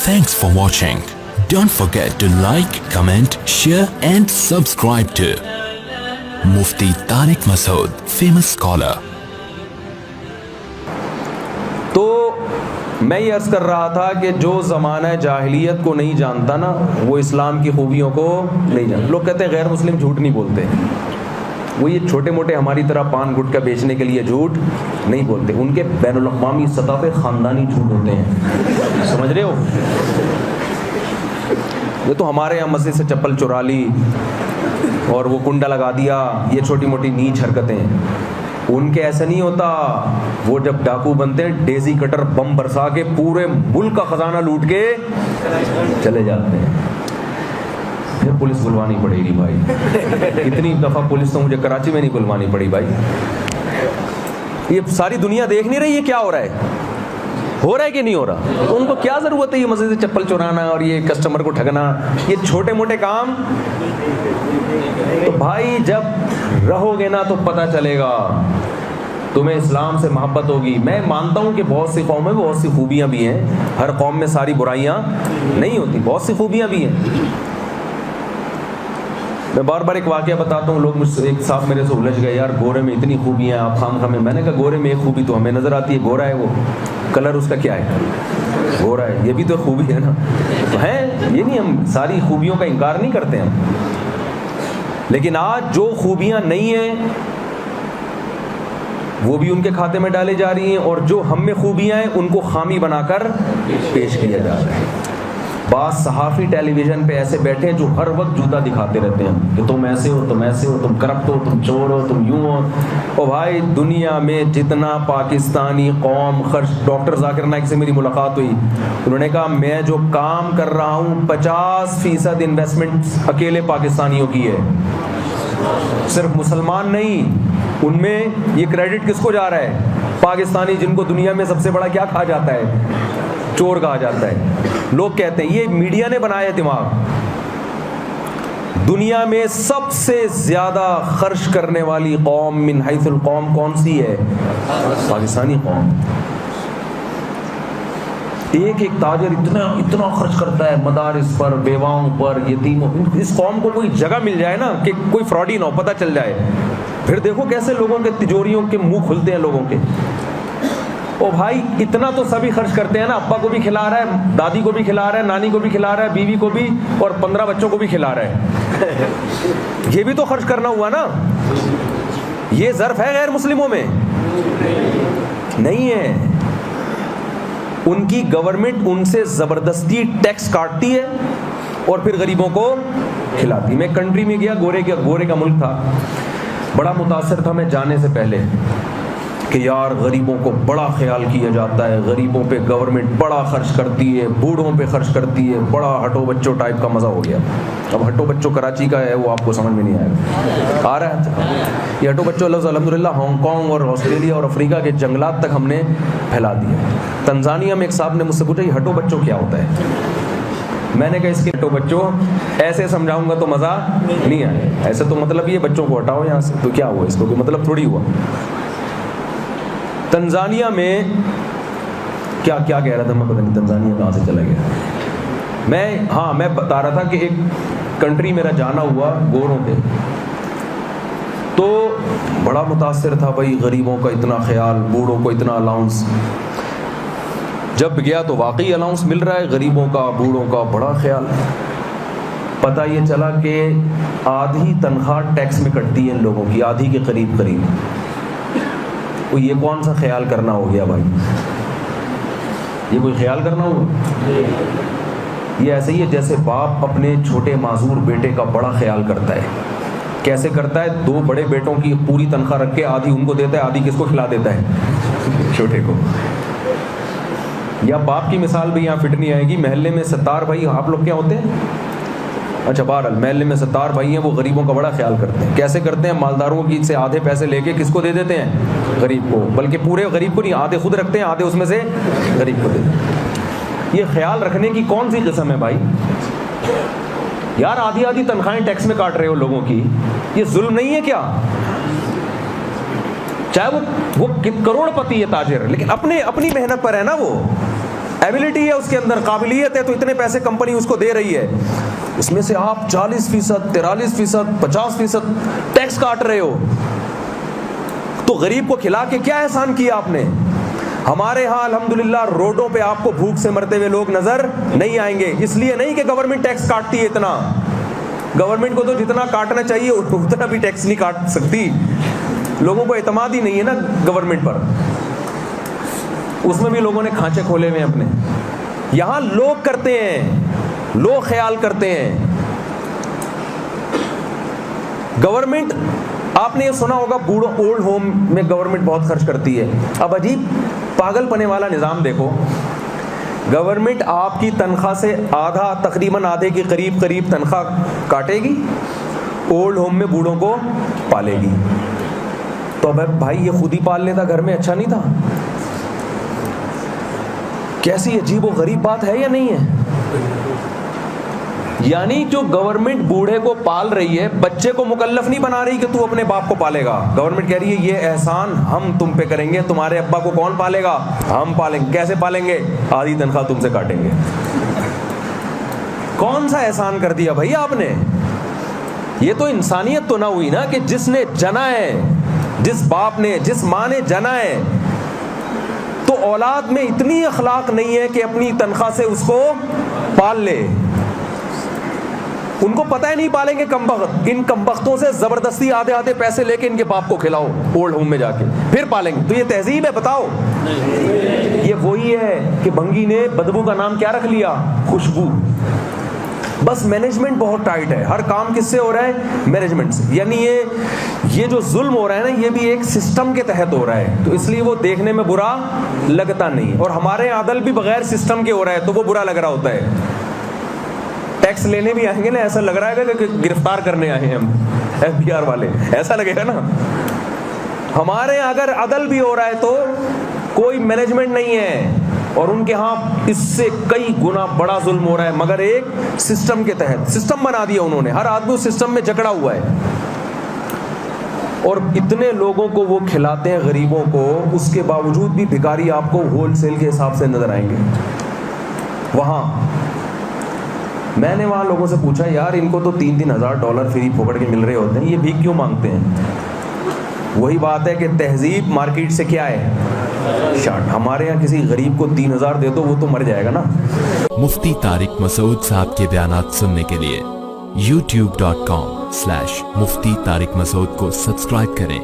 Thanks for watching. Don't forget to like, comment, share and subscribe to Mufti Tariq Masood, famous scholar. تو میں یہ عرض کر رہا تھا کہ جو زمانہ جاہلیت کو نہیں جانتا نا وہ اسلام کی خوبیوں کو نہیں جانتا. لوگ کہتے ہیں غیر مسلم جھوٹ نہیں بولتے, وہ یہ چھوٹے موٹے ہماری طرح پان گٹکا بیچنے کے لیے جھوٹ نہیں بولتے, ان کے بین الاقوامی سطح پہ خاندانی جھوٹ ہوتے ہیں. سمجھ رہے ہو؟ یہ تو ہمارے یہاں مسجد سے چپل چرا لی اور وہ کنڈا لگا دیا, یہ چھوٹی موٹی نیچ حرکتیں. ان کے ایسا نہیں ہوتا, وہ جب ڈاکو بنتے ہیں ڈیزی کٹر بم برسا کے پورے ملک کا خزانہ لوٹ کے چلے جاتے ہیں. پھر پولیس بلوانی پڑے گی بھائی. اتنی دفعہ پولیس تو مجھے کراچی میں نہیں بلوانی پڑی بھائی. یہ ساری دنیا دیکھ نہیں رہی ہے کیا ہو رہا ہے کہ نہیں ہو رہا. تو ان کو کیا ضرورت ہے یہ مسجد سے چپل چرانا اور یہ کسٹمر کو ٹھگنا, یہ چھوٹے موٹے کام. تو بھائی جب رہو گے نا تو پتہ چلے گا, تمہیں اسلام سے محبت ہوگی. میں مانتا ہوں کہ بہت سی قوموں میں بہت سی خوبیاں بھی ہیں, ہر قوم میں ساری برائیاں نہیں ہوتی, بہت سی خوبیاں بھی ہیں. میں بار بار ایک واقعہ بتاتا ہوں, لوگ مجھ سے, ایک صاحب میرے سے الجھ گئے, یار گورے میں اتنی خوبیاں آپ خام خام. میں نے کہا گورے میں ایک خوبی تو ہمیں نظر آتی ہے, گورا ہے, وہ کلر اس کا کیا ہے, گورا ہے, یہ بھی تو خوبی ہے نا. تو ہے یہ نہیں, ہم ساری خوبیوں کا انکار نہیں کرتے ہیں, لیکن آج جو خوبیاں نہیں ہیں وہ بھی ان کے کھاتے میں ڈالے جا رہی ہیں, اور جو ہم میں خوبیاں ہیں ان کو خامی بنا کر پیش کیا جا رہا ہے. بعض صحافی ٹیلی ویژن پہ ایسے بیٹھے ہیں جو ہر وقت جوتا دکھاتے رہتے ہیں کہ تم ایسے ہو, تم ایسے ہو, تم کرپٹ ہو, تم چور ہو, تم یوں ہو. اور بھائی دنیا میں جتنا پاکستانی قوم خرچ, ڈاکٹر ذاکر نائک سے میری ملاقات ہوئی, انہوں نے کہا میں جو کام کر رہا ہوں 50% انویسٹمنٹ اکیلے پاکستانیوں کی ہے, صرف مسلمان نہیں. ان میں یہ کریڈٹ کس کو جا رہا ہے؟ پاکستانی, جن کو دنیا میں سب سے بڑا کیا کہا جاتا ہے, چور کہا جاتا ہے. لوگ کہتے ہیں یہ میڈیا نے بنایا دماغ. دنیا میں سب سے زیادہ خرچ کرنے والی قوم من حیث القوم کون سی ہے؟ پاکستانی قوم. ایک تاجر اتنا خرچ کرتا ہے مدارس پر, بیواؤں پر, یتیموں. اس قوم کو کوئی جگہ مل جائے نا کہ کوئی فراڈی نہ ہو, پتہ چل جائے, پھر دیکھو کیسے لوگوں کے تجوریوں کے منہ کھلتے ہیں لوگوں کے. او بھائی اتنا تو سبھی خرچ کرتے ہیں نا, ابا کو بھی کھلا رہا ہے, دادی کو بھی کھلا رہا ہے, نانی کو بھی کھلا رہا ہے, بیوی کو بھی, اور 15 بچوں کو بھی کھلا رہا ہے. یہ بھی تو خرچ کرنا ہوا نا. یہ ظرف ہے غیر مسلموں میں نہیں ہے. ان کی گورنمنٹ ان سے زبردستی ٹیکس کاٹتی ہے اور پھر غریبوں کو کھلاتی. میں کنٹری میں گیا, گورے کا ملک تھا, بڑا متاثر تھا میں جانے سے پہلے کہ یار غریبوں کو بڑا خیال کیا جاتا ہے, غریبوں پہ گورنمنٹ بڑا خرچ کرتی ہے, بوڑھوں پہ خرچ کرتی ہے, بڑا ہٹو بچوں ٹائپ کا مزہ ہو گیا. اب ہٹو بچوں کراچی کا ہے, وہ آپ کو سمجھ میں نہیں آئے گا. آ رہا ہے یہ ہٹو بچوں لفظ الحمدللہ ہانگ کانگ اور آسٹریلیا اور افریقہ کے جنگلات تک ہم نے پھیلا دیا. تنزانیہ میں ایک صاحب نے مجھ سے پوچھا یہ ہٹو بچوں کیا ہوتا ہے. میں نے کہا اس کے ہٹو بچوں ایسے سمجھاؤں گا تو مزہ نہیں آئے, ایسے تو مطلب یہ بچوں کو ہٹاؤ یہاں سے, تو کیا ہوا, اس کو کوئی مطلب تھوڑی ہوا. تنزانیہ میں کیا کہہ رہا تھا میں, پتہ نہیں تنزانیہ کہاں سے چلا گیا. میں بتا رہا تھا کہ ایک کنٹری میرا جانا ہوا گوروں پہ, تو بڑا متاثر تھا بھائی, غریبوں کا اتنا خیال, بوڑھوں کو اتنا الاؤنس. جب گیا تو واقعی الاؤنس مل رہا ہے, غریبوں کا بوڑھوں کا بڑا خیال. پتہ یہ چلا کہ آدھی تنخواہ ٹیکس میں کٹتی ہے ان لوگوں کی, آدھی کے قریب. یہ کون سا خیال کرنا ہو گیا بھائی, یہ کوئی خیال کرنا ہوگا؟ یہ ایسے ہی ہے جیسے باپ اپنے چھوٹے معذور بیٹے کا بڑا خیال کرتا ہے. کیسے کرتا ہے؟ 2 بڑے بیٹوں کی پوری تنخواہ رکھ کے آدھی ان کو دیتا ہے, آدھی کس کو کھلا دیتا ہے؟ چھوٹے کو. یا باپ کی مثال بھی یہاں فٹ نہیں آئے گی. محلے میں 70 بھائی, آپ لوگ کیا ہوتے ہیں؟ اچھا بہرحال محلے میں 70 بھائی ہیں, وہ غریبوں کا بڑا خیال کرتے ہیں. کیسے کرتے ہیں؟ مالداروں کی سے آدھے پیسے لے کے کس کو دے دیتے ہیں؟ غریب کو. بلکہ پورے غریب کو نہیں, آدھے خود رکھتے ہیں, آدھے اس میں سے غریب کو دیتے ہیں. یہ خیال رکھنے کی کون سی قسم ہے بھائی؟ یار آدھی تنخواہیں ٹیکس میں کاٹ رہے ہو لوگوں کی, یہ ظلم نہیں ہے کیا؟ چاہے وہ کروڑ پتی ہے تاجر, لیکن اپنی محنت پر ہے نا. وہ ایبلٹی ہے اس کے اندر, قابلیت ہے, تو اتنے پیسے کمپنی اس کو دے رہی ہے, اس میں سے آپ 40%, 43%, 50% ٹیکس کاٹ رہے ہو, تو غریب کو کھلا کے کیا احسان کیا آپ نے؟ ہمارے ہاں الحمدللہ روڈوں پہ آپ کو بھوک سے مرتے ہوئے لوگ نظر نہیں آئیں گے, اس لیے نہیں کہ گورنمنٹ ٹیکس کاٹتی ہے اتنا, گورنمنٹ کو تو جتنا کاٹنا چاہیے اتنا بھی ٹیکس نہیں کاٹ سکتی, لوگوں کو اعتماد ہی نہیں ہے نا گورنمنٹ پر, اس میں بھی لوگوں نے کھانچے کھولے ہوئے ہیں اپنے. یہاں لوگ کرتے ہیں, لوگ خیال کرتے ہیں. گورنمنٹ, آپ نے یہ سنا ہوگا بوڑھوں اولڈ ہوم میں گورنمنٹ بہت خرچ کرتی ہے. اب عجیب پاگل پنے والا نظام دیکھو, گورنمنٹ آپ کی تنخواہ سے آدھا, تقریباً آدھے کے قریب تنخواہ کاٹے گی, اولڈ ہوم میں بوڑھوں کو پالے گی. تو اب بھائی یہ خود ہی پال لیتا گھر میں, اچھا نہیں تھا؟ کیسی عجیب و غریب بات ہے یا نہیں ہے؟ یعنی جو گورنمنٹ بوڑھے کو پال رہی ہے, بچے کو مکلف نہیں بنا رہی کہ تو اپنے باپ کو پالے گا. گورنمنٹ کہہ رہی ہے یہ احسان ہم تم پہ کریں گے, تمہارے ابا کو کون پالے گا؟ ہم پالیں گے. کیسے پالیں گے؟ آدھی تنخواہ تم سے کاٹیں گے. کون سا احسان کر دیا بھائی آپ نے؟ یہ تو انسانیت تو نہ ہوئی نا, کہ جس نے جنا ہے, جس باپ نے, جس ماں نے جنا ہے, تو اولاد میں اتنی اخلاق نہیں ہے کہ اپنی تنخواہ سے اس کو پال لے. ان کو پتہ ہی نہیں پالیں گے کم بخت, ان کم بختوں سے زبردستی آدھے پیسے لے کے ان کے باپ کو کھلاؤ اولڈ ہوم میں جا کے, پھر پالیں گے. تو یہ تہذیب ہے؟ بتاؤ. یہ وہی ہے کہ بھنگی نے بدبو کا نام کیا رکھ لیا؟ خوشبو. بس مینجمنٹ بہت ٹائٹ ہے, ہر کام کس سے ہو رہا ہے؟ مینجمنٹ سے. یعنی یہ جو ظلم ہو رہا ہے نا, یہ بھی ایک سسٹم کے تحت ہو رہا ہے, تو اس لیے وہ دیکھنے میں برا لگتا نہیں. اور ہمارے عدل بھی بغیر سسٹم کے ہو رہا ہے تو وہ برا لگ رہا ہوتا ہے. ٹیکس لینے بھی آئیں گے نا, ایسا لگ رہا ہے کہ گرفتار کرنے آئے ہیں ہم, FBI والے, ایسا لگے گا نا. ہمارے اگر عدل بھی ہو رہا ہے تو کوئی مینجمنٹ نہیں ہے, اور ان کے ہاں اس سے کئی گنا بڑا ظلم ہو رہا ہے, مگر ایک سسٹم کے تحت. سسٹم بنا دیا انہوں نے, ہر آدمی اس سسٹم میں جکڑا ہوا ہے, اور اتنے لوگوں کو وہ کھلاتے ہیں غریبوں کو, اس کے باوجود بھی بھکاری آپ کو ہول سیل کے حساب سے نظر آئیں گے. وہاں میں نے وہاں لوگوں سے پوچھا, یار ان کو تو $3,000 فری پکڑ کے مل رہے ہوتے ہیں, یہ بھیک کیوں مانگتے ہیں؟ وہی بات ہے کہ تہذیب مارکیٹ سے کیا ہے؟ شارٹ. ہمارے یہاں کسی غریب کو 3,000 دے دو, وہ تو مر جائے گا نا. مفتی طارق مسعود صاحب کے بیانات سننے کے لیے youtube.com/مفتی طارق مسعود کو سبسکرائب کریں,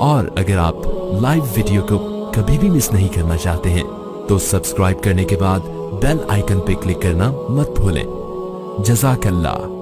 اور اگر آپ لائیو ویڈیو کو کبھی بھی مس نہیں کرنا چاہتے ہیں تو سبسکرائب کرنے کے بعد بیل آئیکن پہ کلک کرنا مت بھولیں. جزاک اللہ.